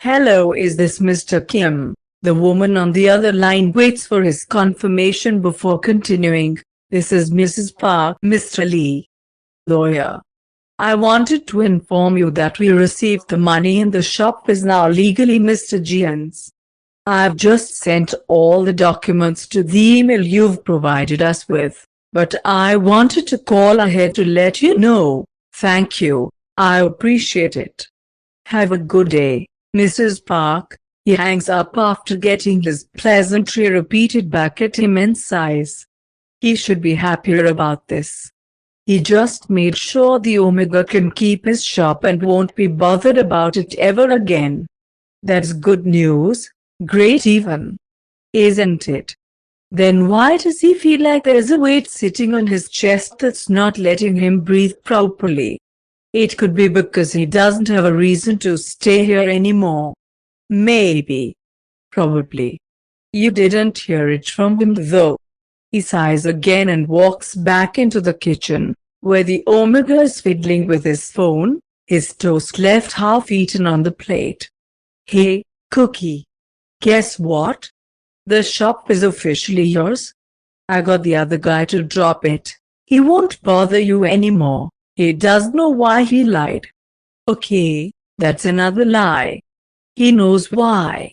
Hello, is this Mr. Kim? The woman on the other line waits for his confirmation before continuing. This is Mrs. Park, Mr. Lee. Lawyer. I wanted to inform you that we received the money and the shop is now legally Mr. Jian's. I've just sent all the documents to the email you've provided us with, but I wanted to call ahead to let you know. Thank you. I appreciate it. Have a good day, Mrs. Park. He hangs up after getting his pleasantry repeated back at him in size. He should be happier about this. He just made sure the Omega can keep his shop and won't be bothered about it ever again. That's good news. Great even. Isn't it? Then why does he feel like there's a weight sitting on his chest that's not letting him breathe properly? It could be because he doesn't have a reason to stay here anymore. Maybe. Probably. You didn't hear it from him though. He sighs again and walks back into the kitchen, where the Omega is fiddling with his phone, his toast left half-eaten on the plate. Hey, Cookie. Guess what? The shop is officially yours. I got the other guy to drop it. He won't bother you anymore. He doesn't know why he lied. Okay, that's another lie. He knows why.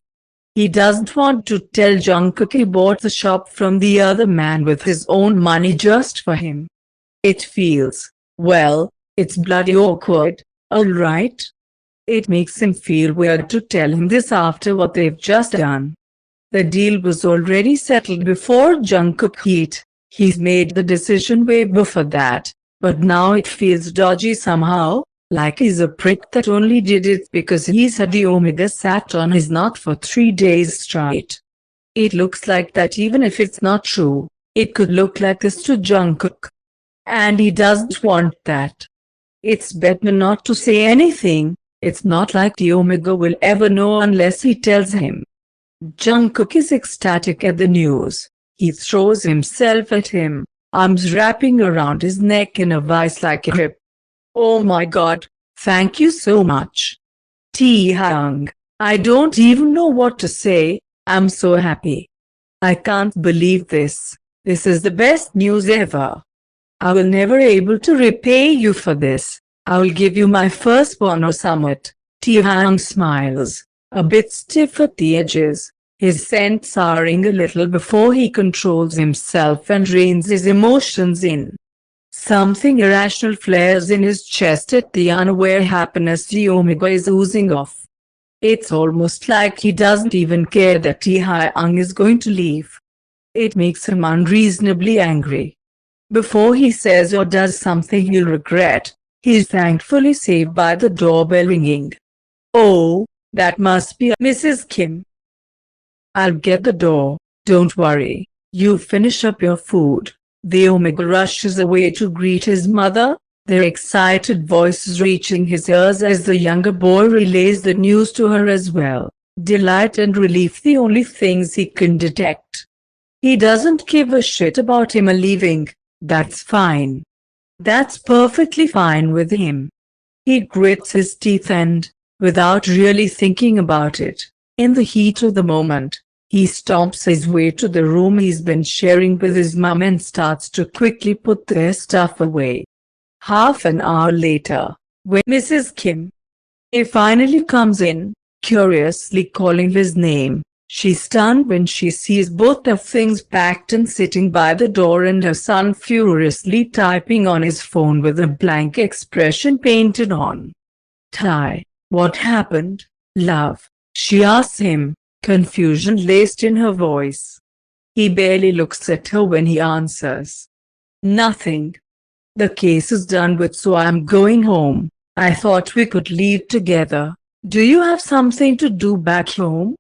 He doesn't want to tell Jungkook he bought the shop from the other man with his own money just for him. It feels, well, it's bloody awkward, alright? It makes him feel weird to tell him this after what they've just done. The deal was already settled before Jungkook hit. He's made the decision way before that, but now it feels dodgy somehow, like he's a prick that only did it because he said the Omega sat on his nut for 3 days straight. It looks like that even if it's not true, it could look like this to Jungkook. And he doesn't want that. It's better not to say anything. It's not like the Omega will ever know unless he tells him. Jungkook is ecstatic at the news. He throws himself at him, arms wrapping around his neck in a vice like a grip. Oh my god, thank you so much. Taehyung, I don't even know what to say. I'm so happy. I can't believe this. This is the best news ever. I will never able to repay you for this. I will give you my firstborn or somewhat. Taehyung smiles, a bit stiff at the edges, his scent souring a little before he controls himself and reins his emotions in. Something irrational flares in his chest at the unaware happiness the Omega is oozing off. It's almost like he doesn't even care that Taehyung is going to leave. It makes him unreasonably angry. Before he says or does something he'll regret, he's thankfully saved by the doorbell ringing. Oh, that must be Mrs. Kim. I'll get the door, don't worry. You finish up your food. The Omega rushes away to greet his mother, their excited voices reaching his ears as the younger boy relays the news to her as well. Delight and relief the only things he can detect. He doesn't give a shit about him leaving. That's fine. That's perfectly fine with him. He grits his teeth and, without really thinking about it, in the heat of the moment, he stomps his way to the room he's been sharing with his mum and starts to quickly put their stuff away. Half an hour later, when Mrs. Kim finally comes in, curiously calling his name, she's stunned when she sees both their things packed and sitting by the door and her son furiously typing on his phone with a blank expression painted on. Ty, what happened, love? She asks him, confusion laced in her voice. He barely looks at her when he answers. Nothing. The case is done with, so I'm going home. I thought we could leave together. Do you have something to do back home?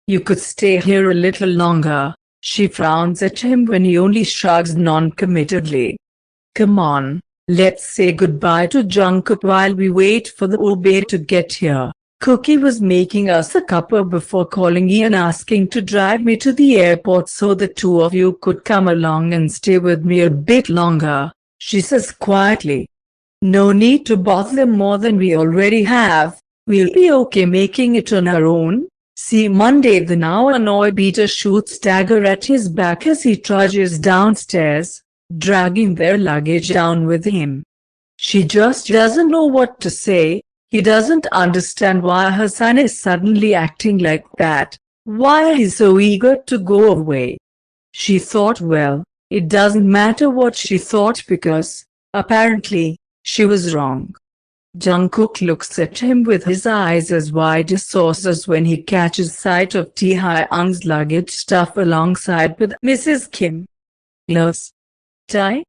You could stay here a little longer. She frowns at him when he only shrugs non-committedly. Come on, let's say goodbye to Jungkook while we wait for the Uber to get here. Cookie was making us a cuppa before calling me and asking to drive me to the airport so the two of you could come along and stay with me a bit longer, she says quietly. No need to bother them more than we already have. We'll be okay making it on our own. See Monday. The now annoyed Peter shoots dagger at his back as he trudges downstairs, dragging their luggage down with him. She just doesn't know what to say. He doesn't understand why her son is suddenly acting like that, why he's so eager to go away. She thought, well, it doesn't matter what she thought because, apparently, she was wrong. Jungkook looks at him with his eyes as wide as saucers when he catches sight of Taehyung's luggage stuff alongside with Mrs. Kim. Loves. Tae?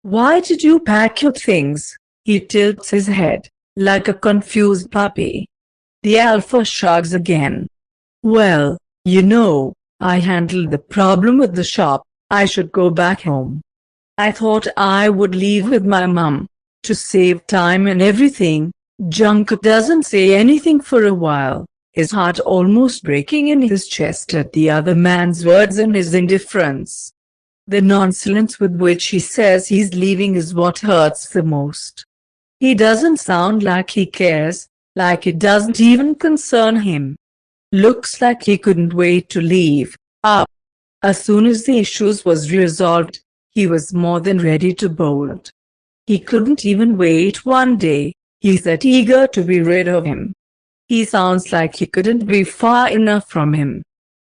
Why did you pack your things? He tilts his head, like a confused puppy. The alpha shrugs again. Well, you know, I handled the problem with the shop. I should go back home. I thought I would leave with my mum. To save time and everything. Jungkook doesn't say anything for a while, his heart almost breaking in his chest at the other man's words and his indifference. The nonchalance with which he says he's leaving is what hurts the most. He doesn't sound like he cares, like it doesn't even concern him. Looks like he couldn't wait to leave. As soon as the issues was resolved, he was more than ready to bolt. He couldn't even wait one day. He's that eager to be rid of him. He sounds like he couldn't be far enough from him.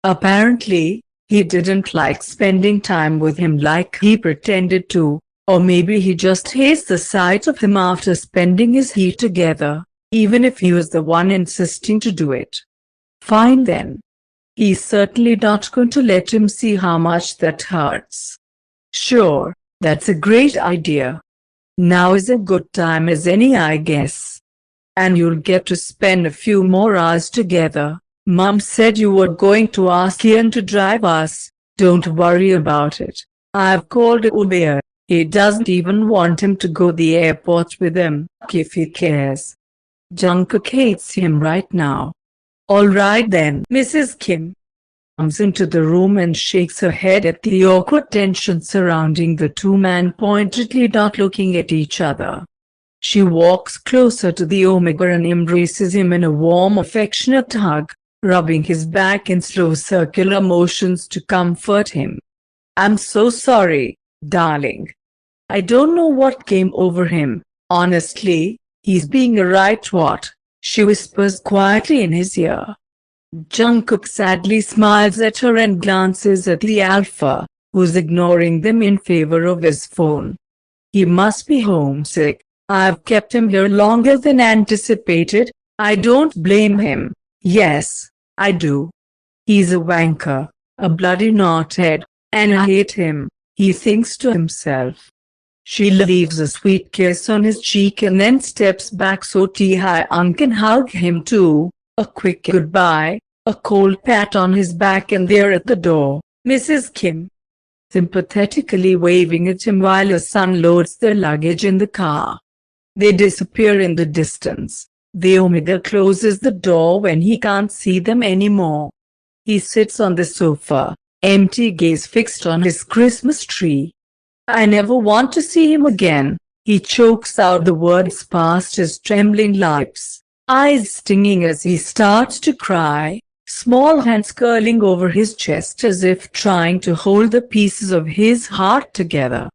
Apparently, he didn't like spending time with him like he pretended to, or maybe he just hates the sight of him after spending his heat together, even if he was the one insisting to do it. Fine then. He's certainly not going to let him see how much that hurts. Sure, that's a great idea. Now is a good time as any, I guess. And you'll get to spend a few more hours together. Mom said you were going to ask Ian to drive us. Don't worry about it. I've called Uber. He doesn't even want him to go to the airport with him, if he cares. Jungkook hates him right now. Alright then. Mrs. Kim comes into the room and shakes her head at the awkward tension surrounding the two men pointedly not looking at each other. She walks closer to the Omega and embraces him in a warm, affectionate hug, rubbing his back in slow circular motions to comfort him. I'm so sorry, darling. I don't know what came over him. Honestly, he's being a right twat, she whispers quietly in his ear. Jungkook sadly smiles at her and glances at the alpha, who's ignoring them in favor of his phone. He must be homesick. I've kept him here longer than anticipated. I don't blame him. Yes, I do. He's a wanker, a bloody knothead, and I hate him, he thinks to himself. She leaves a sweet kiss on his cheek and then steps back so Taehyung can hug him too. A quick goodbye, a cold pat on his back, and they're at the door. Mrs. Kim sympathetically waving at him while her son loads their luggage in the car. They disappear in the distance. The Omega closes the door when he can't see them anymore. He sits on the sofa, empty gaze fixed on his Christmas tree. I never want to see him again. He chokes out the words past his trembling lips, eyes stinging as he starts to cry, small hands curling over his chest as if trying to hold the pieces of his heart together.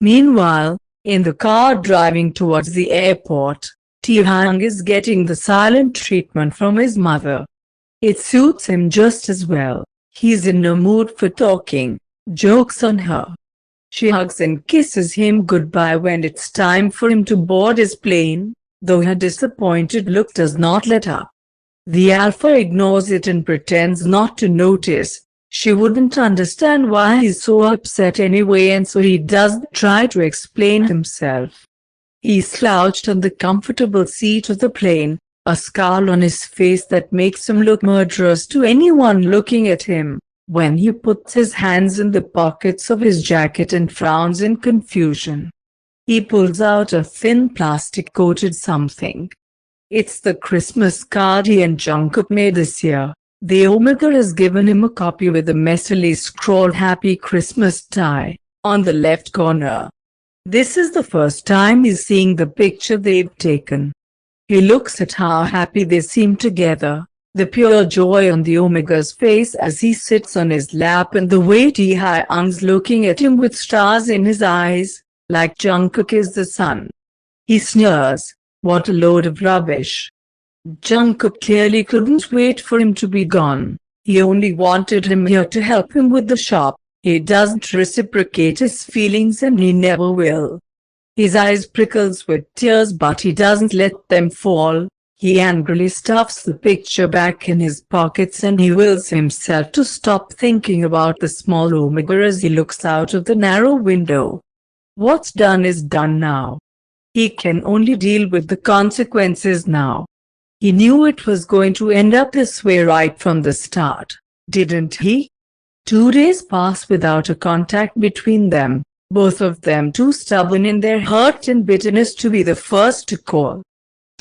Meanwhile, in the car driving towards the airport, Taehyung is getting the silent treatment from his mother. It suits him just as well. He's in no mood for talking, jokes on her. She hugs and kisses him goodbye when it's time for him to board his plane, though her disappointed look does not let up. The alpha ignores it and pretends not to notice. She wouldn't understand why he's so upset anyway, and so he doesn't try to explain himself. He's slouched on the comfortable seat of the plane, a scowl on his face that makes him look murderous to anyone looking at him, when he puts his hands in the pockets of his jacket and frowns in confusion. He pulls out a thin plastic-coated something. It's the Christmas card he and Jungkook made this year. The Omega has given him a copy with a messily scrawled Happy Christmas Tae on the left corner. This is the first time he's seeing the picture they've taken. He looks at how happy they seem together, the pure joy on the Omega's face as he sits on his lap and the way Taehyung's looking at him with stars in his eyes, like Jungkook is the sun. He sneers, "What a load of rubbish." Jungkook clearly couldn't wait for him to be gone. He only wanted him here to help him with the shop. He doesn't reciprocate his feelings and he never will. His eyes prickles with tears but he doesn't let them fall. He angrily stuffs the picture back in his pockets and he wills himself to stop thinking about the small Omega as he looks out of the narrow window. What's done is done now. He can only deal with the consequences now. He knew it was going to end up this way right from the start, didn't he? 2 days pass without a contact between them, both of them too stubborn in their hurt and bitterness to be the first to call.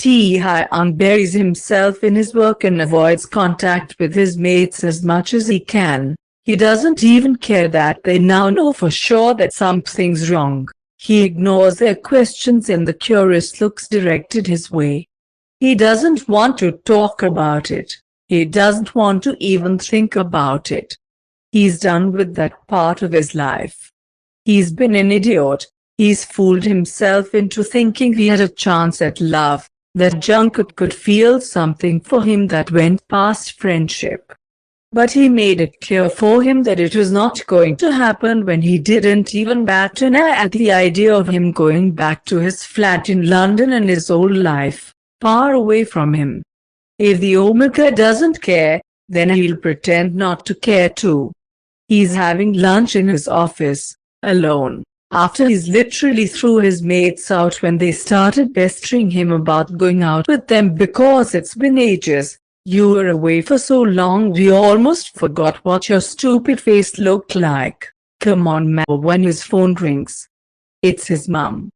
Taehyung buries himself in his work and avoids contact with his mates as much as he can. He doesn't even care that they now know for sure that something's wrong. He ignores their questions and the curious looks directed his way. He doesn't want to talk about it. He doesn't want to even think about it. He's done with that part of his life. He's been an idiot. He's fooled himself into thinking he had a chance at love, that Jungkook could feel something for him that went past friendship. But he made it clear for him that it was not going to happen when he didn't even bat an eye at the idea of him going back to his flat in London and his old life, far away from him. If the Omega doesn't care, then he'll pretend not to care too. He's having lunch in his office, alone, after he's literally threw his mates out when they started pestering him about going out with them because it's been ages. You were away for so long we almost forgot what your stupid face looked like. Come on man. When his phone rings, it's his mum.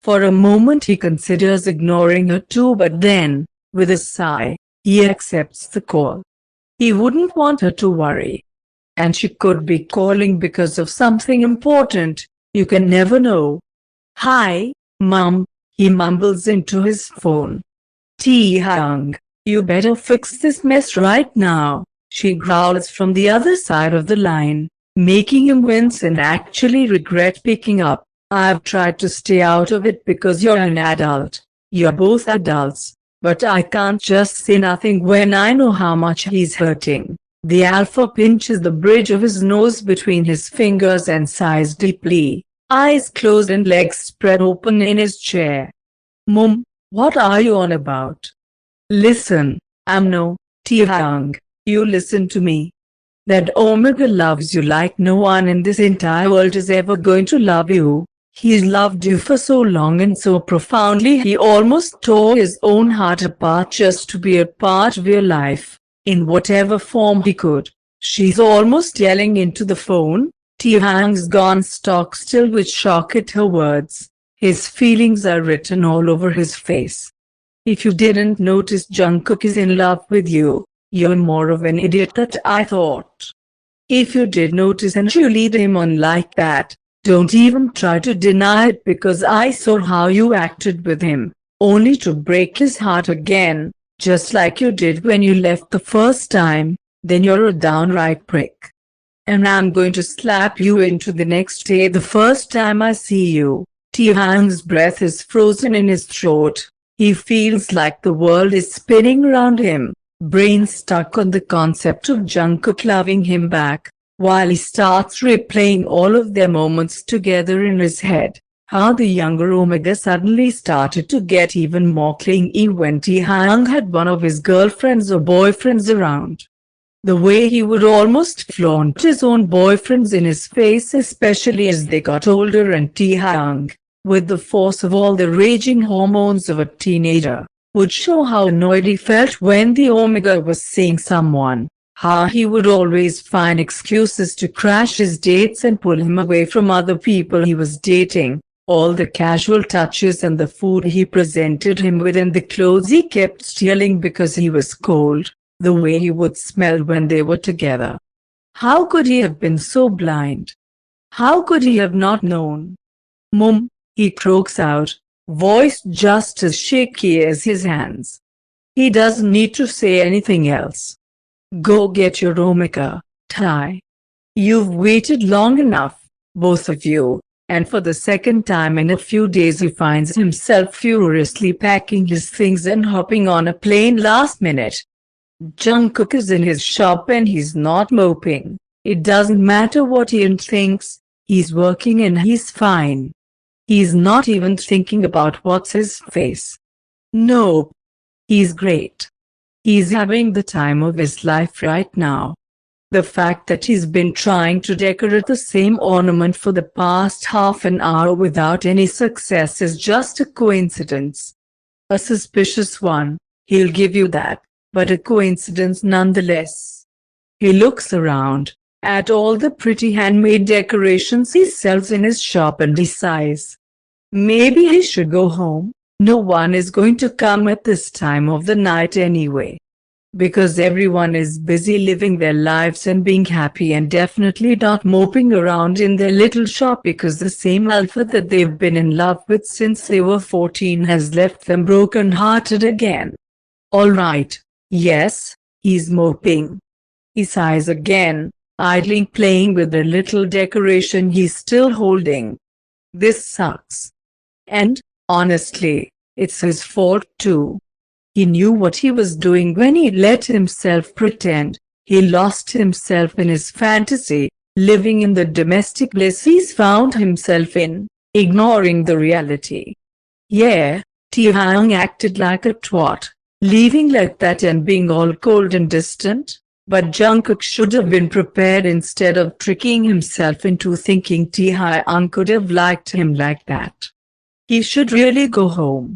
For a moment he considers ignoring her too, but then, with a sigh, he accepts the call. He wouldn't want her to worry. And she could be calling because of something important. You can never know. "Hi, Mum," he mumbles into his phone. "Taehyung, you better fix this mess right now," she growls from the other side of the line, making him wince and actually regret picking up. "I've tried to stay out of it because you're an adult. You're both adults. But I can't just say nothing when I know how much he's hurting." The alpha pinches the bridge of his nose between his fingers and sighs deeply, eyes closed and legs spread open in his chair. "Mum, what are you on about?" "Listen, Taehyung, you listen to me. That Omega loves you like no one in this entire world is ever going to love you. He's loved you for so long and so profoundly he almost tore his own heart apart just to be a part of your life, in whatever form he could." She's almost yelling into the phone. Taehyung's gone stock still with shock at her words. His feelings are written all over his face. "If you didn't notice Jungkook is in love with you, you're more of an idiot than I thought. If you did notice and you lead him on like that, don't even try to deny it because I saw how you acted with him, only to break his heart again, just like you did when you left the first time. Then you're a downright prick. And I'm going to slap you into the next day the first time I see you." Taehyung's breath is frozen in his throat. He feels like the world is spinning around him, brain stuck on the concept of Jungkook loving him back, while he starts replaying all of their moments together in his head. How the younger Omega suddenly started to get even more clingy when Taehyung had one of his girlfriends or boyfriends around. The way he would almost flaunt his own boyfriends in his face, especially as they got older, and Taehyung, with the force of all the raging hormones of a teenager, would show how annoyed he felt when the Omega was seeing someone. How he would always find excuses to crash his dates and pull him away from other people he was dating. All the casual touches and the food he presented him with and the clothes he kept stealing because he was cold. The way he would smell when they were together. How could he have been so blind? How could he have not known? "Mum," he croaks out, voice just as shaky as his hands. He doesn't need to say anything else. Go get your omega, Tae. You've waited long enough, both of you. And for the second time in a few days he finds himself furiously packing his things and hopping on a plane last minute. Jungkook is in his shop and he's not moping. It doesn't matter what Ian thinks, he's working and he's fine. He's not even thinking about what's his face. Nope. He's great. He's having the time of his life right now. The fact that he's been trying to decorate the same ornament for the past half an hour without any success is just a coincidence. A suspicious one, he'll give you that, but a coincidence nonetheless. He looks around at all the pretty handmade decorations he sells in his shop and he sighs. Maybe he should go home. No one is going to come at this time of the night anyway. Because everyone is busy living their lives and being happy and definitely not moping around in their little shop because the same alpha that they've been in love with since they were 14 has left them broken-hearted again. Alright, yes, he's moping. He sighs again, idly playing with the little decoration he's still holding. This sucks. And, honestly, it's his fault too. He knew what he was doing when he let himself pretend. He lost himself in his fantasy, living in the domestic bliss he's found himself in, ignoring the reality. Yeah, Taehyung acted like a twat, leaving like that and being all cold and distant, but Jungkook should have been prepared instead of tricking himself into thinking Taehyung could have liked him like that. He should really go home.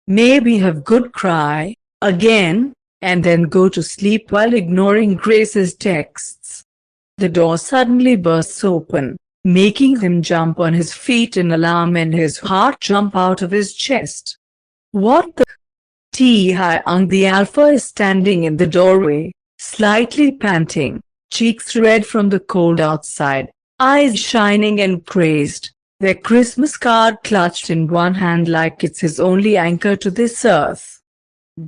Maybe have good cry, again, and then go to sleep while ignoring Grace's texts. The door suddenly bursts open, making him jump on his feet in alarm and his heart jump out of his chest. What the? Taehyung the alpha is standing in the doorway, slightly panting, cheeks red from the cold outside, eyes shining and crazed. Their Christmas card clutched in one hand like it's his only anchor to this earth.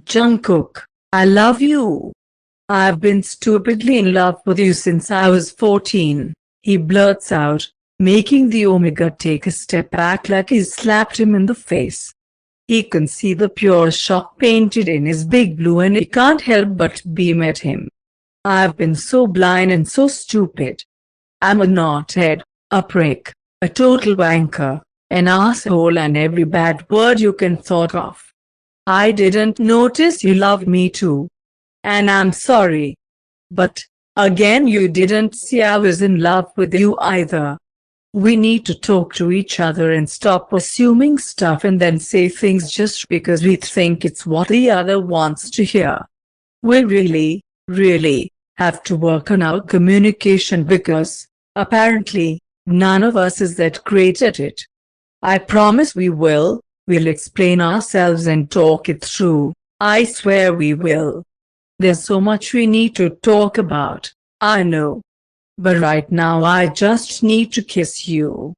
Jungkook, I love you. I've been stupidly in love with you since I was 14, he blurts out, making the Omega take a step back like he slapped him in the face. He can see the pure shock painted in his big blue and he can't help but beam at him. I've been so blind and so stupid. I'm a knothead, a prick, a total wanker, an asshole and every bad word you can thought of. I didn't notice you loved me too. And I'm sorry. But, again you didn't see I was in love with you either. We need to talk to each other and stop assuming stuff and then say things just because we think it's what the other wants to hear. We really have to work on our communication because, apparently, none of us is that great at it. I promise we will. We'll explain ourselves and talk it through. I swear we will. There's so much we need to talk about, I know. But right now I just need to kiss you.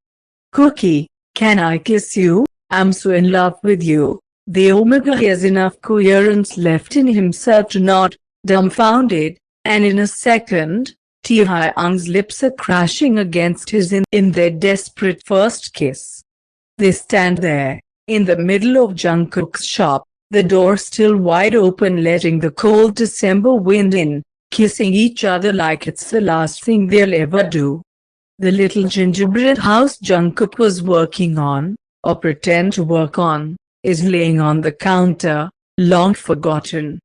Cookie, can I kiss you? I'm so in love with you. The Omega has enough coherence left in himself to nod, dumbfounded, and in a second, Taehyung's lips are crashing against his in their desperate first kiss. They stand there, in the middle of Jungkook's shop, the door still wide open letting the cold December wind in, kissing each other like it's the last thing they'll ever do. The little gingerbread house Jungkook was working on, or pretend to work on, is laying on the counter, long forgotten.